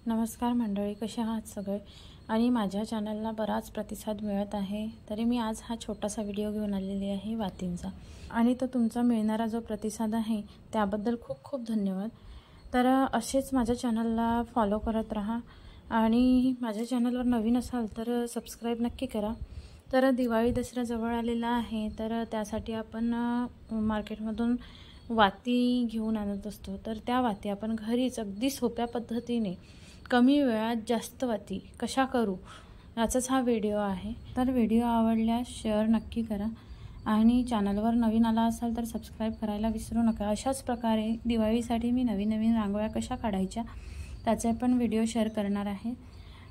नमस्कार मंडळी, कसे आहात सगळे? आणि माझ्या चॅनलला बराच प्रतिसाद मिळत आहे, तरी मी आज हा छोटासा व्हिडिओ घेऊन आलेली आहे वातींचा. आणि तो तुमचा मिळणारा जो प्रतिसाद आहे त्याबद्दल खूप खूप धन्यवाद. तर असेच माझ्या चॅनलला फॉलो करत राहा आणि माझ्या चॅनलवर नवीन असाल तर सबस्क्राईब नक्की करा. तर दिवाळी दसरा जवळ आलेला आहे, तर त्यासाठी आपण मार्केटमधून वाती घेऊन आणत असतो. तर त्या वाती आपण घरीच अगदी सोप्या पद्धतीने कमी वेळात जास्त वाती कशा करू याचाच हा व्हिडिओ आहे. तर व्हिडिओ आवडल्यास शेअर नक्की करा आणि चॅनलवर नवीन आला असाल तर सबस्क्राईब करायला विसरू नका. अशाच प्रकारे दिवाळीसाठी मी नवीन नवीन रांगोळ्या कशा काढायच्या त्याचे पण व्हिडिओ शेअर करणार आहे.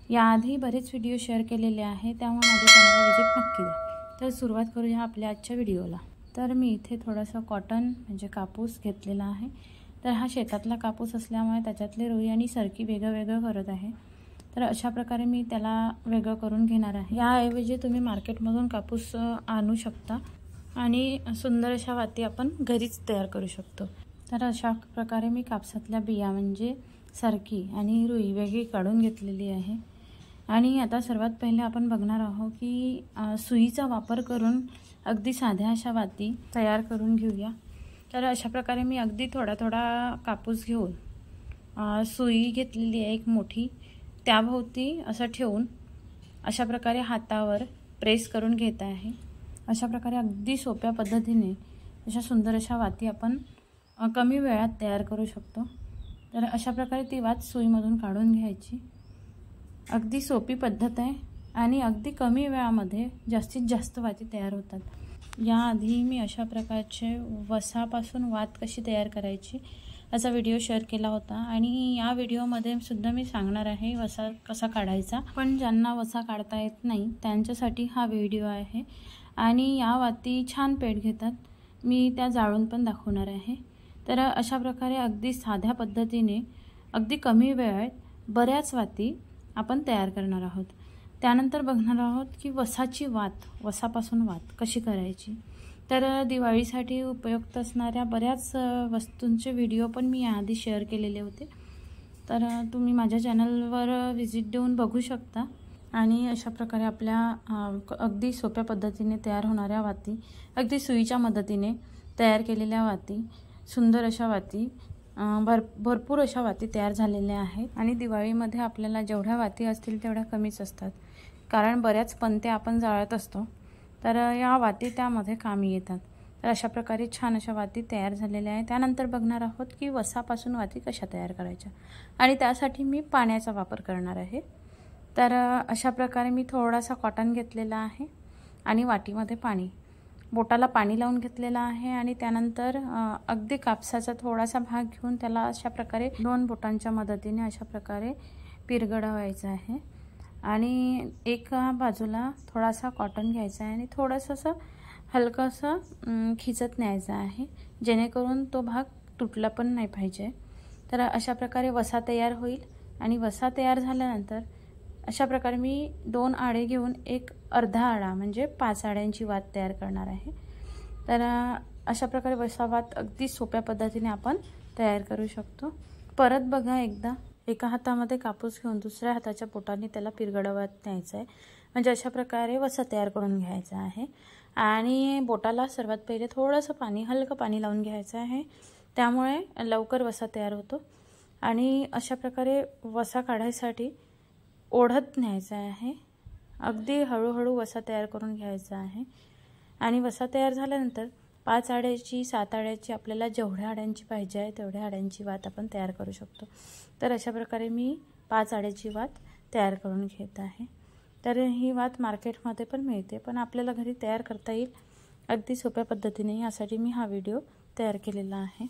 याआधी बरेच व्हिडिओ शेअर केलेले आहे, त्यामुळे माझ्या चॅनलला व्हिजिट नक्की द्या. तर सुरुवात करूया आपल्या आजच्या व्हिडिओला. तर मी इथे थोडासा कॉटन म्हणजे कापूस घेतलेला आहे. तर हा शेतातला कापूस असल्यामुळे त्याच्यातले रुई आणि सरकी वेगळं वेगळं करत आहे. तर अशा प्रकारे मी त्याला वेगळं करून घेणार आहे. याऐवजी तुम्ही मार्केटमधून कापूस आणू शकता आणि सुंदर अशा वाती आपण घरीच तयार करू शकतो. तर अशा प्रकारे मी कापसातल्या बिया म्हणजे सरकी आणि रुई वेगळी काढून घेतलेली आहे. आणि आता सर्वात पहिले आपण बघणार आहोत की सुईचा वापर करून अगदी साध्या अशा वाती तयार करून घेऊया. तर अशा प्रकारे मी अगदी थोडा थोडा कापूस घेऊन सुई घेतलेली आहे एक मोठी, त्याभोवती असं ठेवून अशा प्रकारे हातावर प्रेस करून घेत आहे. अशा प्रकारे अगदी सोप्या पद्धतीने अशा सुंदर अशा वाती आपण कमी वेळात तयार करू शकतो. तर अशा प्रकारे ती वात सुईमधून काढून घ्यायची. अगदी सोपी पद्धत आहे आणि अगदी कमी वेळामध्ये जास्तीत जास्त वाती तयार होतात. याआधी मी अशा प्रकारचे वसापासून वात कशी तयार करायची याचा व्हिडिओ शेअर केला होता आणि या व्हिडिओमध्ये सुद्धा मी सांगणार आहे वसा कसा काढायचा. पण ज्यांना वसा काढता येत नाही त्यांच्यासाठी हा व्हिडिओ आहे. आणि या वाती छान पेट घेतात, मी त्या जाळून पण दाखवणार आहे. तर अशा प्रकारे अगदी साध्या पद्धतीने अगदी कमी वेळात बऱ्याच वाती आपण तयार करणार आहोत. त्यानंतर बघणार आहोत की वसाची वात, वसापासून वात कशी करायची. तर दिवाळीसाठी उपयुक्त असणाऱ्या बऱ्याच वस्तूंचे व्हिडिओ पण मी याआधी शेअर केलेले होते, तर तुम्ही माझ्या चॅनलवर व्हिजिट देऊन बघू शकता. आणि अशा प्रकारे आपल्या अगदी सोप्या पद्धतीने तयार होणाऱ्या वाती, अगदी सुईच्या मदतीने तयार केलेल्या वाती, सुंदर अशा वाती, भरपूर अशा वाती तयार झालेल्या आहेत. आणि दिवाळीमध्ये आपल्याला जेवढ्या वाती असतील तेवढ्या कमीच असतात, कारण बऱ्याच पंत्या आपण जाळत असतो, तर या वाती त्यामध्ये कामी येतात. तर अशा प्रकारे छान अशा वाती तयार झालेल्या आहेत. त्यानंतर बघणार आहोत की वसापासून वाती कशा तयार करायच्या आणि त्यासाठी मी पाण्याचा वापर करणार आहे. तर अशा प्रकारे मी थोडासा कॉटन घेतलेला आहे आणि वाटीमध्ये पाणी, बोटाला पाणी लावून घेतलेलं आहे. आणि त्यानंतर अगदी कापसाचा थोडासा भाग घेऊन त्याला अशा प्रकारे 2 बोटांच्या मदतीने अशा प्रकारे पिरगडवायचं आहे. आणि एका बाजूला थोडासा कॉटन घ्यायचा आहे आणि थोडंसं असं हलकंसं खिचत न्यायचं आहे, जेणेकरून तो भाग तुटला पण नाही पाहिजे. तर अशा प्रकारे वसा तयार होईल. आणि वसा तयार झाल्यानंतर अशा प्रकारे मी 2 आडे घेऊन एक अर्धा आडा म्हणजे 5 आड्यांची वात तयार करणार आहे. तर अशा प्रकारे वसा वात अगदी सोप्या पद्धतीने आपण तयार करू शकतो. परत बघा एकदा, एका हातामध्ये कापूस घेऊन दुसऱ्या हाताच्या बोटाने त्याला पिरगडवत न्यायचं आहे, म्हणजे अशा प्रकारे वसा तयार करून घ्यायचा आहे. आणि बोटाला सर्वात पहिले थोडंसं पाणी, हलकं पाणी लावून घ्यायचं आहे, त्यामुळे लवकर वसा तयार होतो. आणि अशा प्रकारे वसा काढायसाठी ओढत न्यायचा आहे, अगदी हळूहळू वसा तयार करून घ्यायचा आहे. आणि वसा तयार झाल्यानंतर 5 आड्याची, 7 आड्याची, आपल्याला जेवढ्या आड्यांची पाहिजे आहे तेवढ्या आड्यांची वात आपण तयार करू शकतो. तर अशा प्रकारे मी 5 आड्याची वात तयार करून घेत आहे. तर ही वात मार्केटमध्ये पण मिळते, पण आपल्याला घरी तयार करता येईल अगदी सोप्या पद्धतीने, यासाठी मी हा व्हिडिओ तयार केलेला आहे.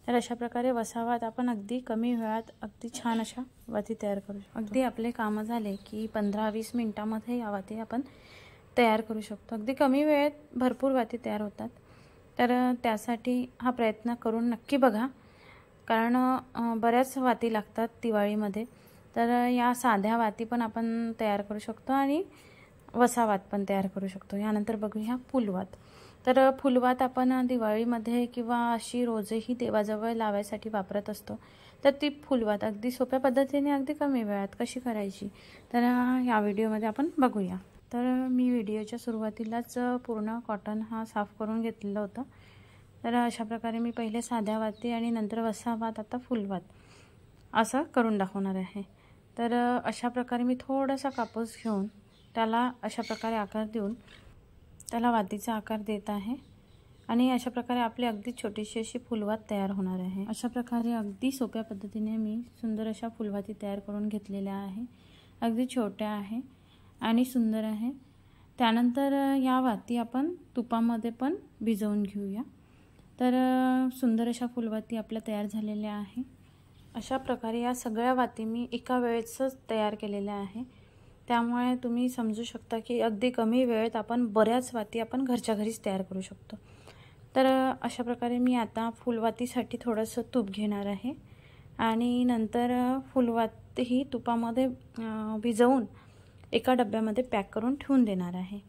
तर अशा प्रकारे वसावात आपण अगदी कमी वेळात अगदी छान अशा वाती तयार करू शकतो. अगदी आपले कामं झाले की 15-20 मिनटामध्ये या वाती आपण तयार करू शकतो. अगदी कमी वेळेत भरपूर वाती तयार होतात. तर त्यासाठी हा प्रयत्न करून नक्की बघा, कारण बऱ्याच वाती लागतात दिवाळीमध्ये. तर या साध्या वाती पण आपण तयार करू शकतो आणि वसावात पण तयार करू शकतो. यानंतर बघूया फुलवात. तर फुलवात आपण दिवाळीमध्ये किंवा अशी रोजही देवाजवळ लावायसाठी वापरत असतो. तर ती फुलवात अगदी सोप्या पद्धतीने अगदी कमी वेळात कशी करायची तर या व्हिडिओमध्ये आपण बघूया। तर मी व्हिडिओच्या सुरुवातीलाच पूर्ण कॉटन हा साफ करून घेतलेला होता। तर अशा प्रकारे मी पहिले साध्या वाती आणि नंतर वसावात आता फुलवात असं करून दाखवणार आहे। तर अशा प्रकारे मी थोडासा कापूस घेऊन त्याला अशा प्रकारे आकार देऊन त्याला वातीचा आकार देत आहे आणि अशा प्रकारे आपली अगदी छोटीशी अशी फुलवात तयार होणार आहे। अशा प्रकारे अगदी सोप्या पद्धतीने मी सुंदर अशा फुलवाती तयार करून घेतलेल्या आहे। अगदी छोट्या आहे आणि सुंदर आहे। त्यानंतर या वाती आपण तुपामध्ये पण भिजवून घेऊया। तर सुंदर अशा फुलवाती आपल्या तयार झालेल्या आहे। अशा प्रकारे या सगळ्या वाती मी एका वेळेसच तयार केलेल्या आहे। त्यामुळे तुम्ही समजू शकता की अगदी कमी वेळेत आपण बऱ्याच वाती आपण घरच्या घरीच तयार करू शकतो। तर अशा प्रकारे मी आता फुलवातीसाठी थोडंसं तूप घेणार आहे आणि नंतर फुलवाती ही तुपामध्ये भिजवून एका डब्यामध्ये पॅक करून ठेवून देणार आहे।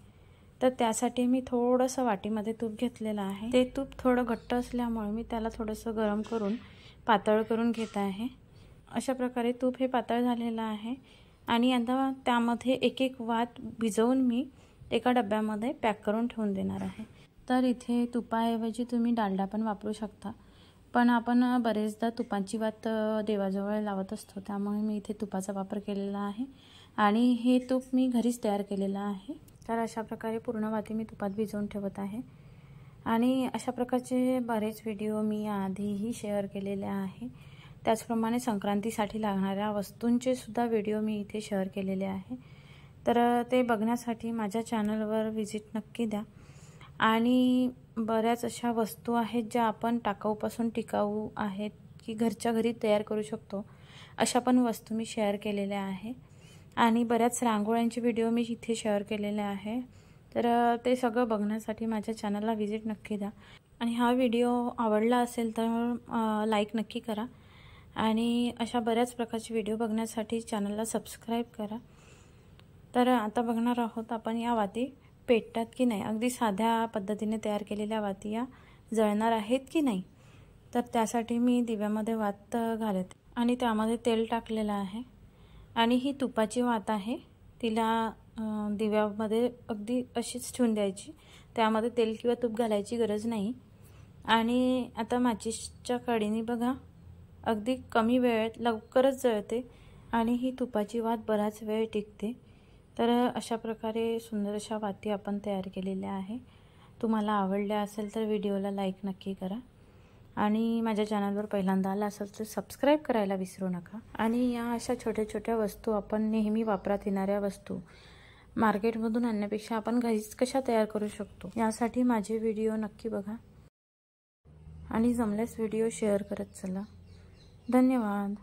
तर त्यासाठी मी थोडंसं वाटीमध्ये तूप घेतलेलं आहे। ते तूप थोडं घट्ट असल्यामुळे मी त्याला थोडंसं गरम करून पातळ करून घेत आहे। अशा प्रकारे तूप हे पातळ झालेलं आहे आणि आता त्यामध्ये एक एक वात भिजवून मी एका डब्यामध्ये पॅक करून ठेवून देणार आहे। तर इथे तुपाऐवजी तुम्ही डालडा पण वापरू शकता, पण आपण बरेचदा तुपाची वात देवाजवळ लावत असतो, त्यामुळे मी इथे तुपाचा वापर केलेला आहे आणि हे तूप मी घरीच तयार केलेलं आहे। तर अशा प्रकारे पूर्ण वाती मी तुपात भिजवून ठेवत आहे आणि अशा प्रकारचे बरेच व्हिडिओ मी आधीही शेअर केलेले आहे। त्याचप्रमाणे संक्रांतीसाठी लागणाऱ्या वस्तूंचे सुद्धा व्हिडिओ मी इथे शेअर केलेले आहे। तर ते बघण्यासाठी माझ्या चॅनलवर व्हिजिट नक्की द्या आणि बऱ्याच अशा वस्तू आहेत ज्या आपण टाकाऊपासून टिकाऊ आहेत की घरच्या घरी तयार करू शकतो, अशा पण वस्तू मी शेअर केलेल्या आहे आणि बऱ्याच रांगोळ्यांचे व्हिडिओ मी इथे शेअर केलेले आहे। तर ते सगळं बघण्यासाठी माझ्या चॅनलला व्हिजिट नक्की द्या आणि हा व्हिडिओ आवडला असेल तर लाईक नक्की करा आणि अशा बऱ्याच प्रकारचे व्हिडिओ बघण्यासाठी चॅनलला सबस्क्राईब करा। तर आता बघणार आहोत आपण या वाती पेटतात की नाही, अगदी साध्या पद्धतीने तयार केलेल्या वाती या जळणार आहेत की नाही। तर त्यासाठी मी दिव्यामध्ये वात घालते आणि त्यामध्ये तेल टाकलेलं आहे आणि ही तुपाची वात आहे, तिला दिव्यामध्ये अगदी अशीच ठेवून द्यायची, त्यामध्ये तेल किंवा तूप घालायची गरज नाही। आणि आता माचीसच्या कढीने बघा अगदी कमी वेळेत लवकरच जळते आणि ही तुपाची वात बराच वेळ टिकते। तर अशा प्रकारे सुंदर अशा वाती आपण तयार केलेल्या आहे। तुम्हाला आवडल्या असेल तर व्हिडिओला लाईक नक्की करा आणि माझ्या चॅनलवर पहिल्यांदा आला असेल तर सबस्क्राईब करायला विसरू नका। आणि या अशा छोट्या छोट्या वस्तू आपण नेहमी वापरात येणाऱ्या वस्तू मार्केटमधून आणण्यापेक्षा आपण घरीच कशा तयार करू शकतो यासाठी माझे व्हिडिओ नक्की बघा आणि जमल्यास व्हिडिओ शेअर करत चला। धन्यवाद।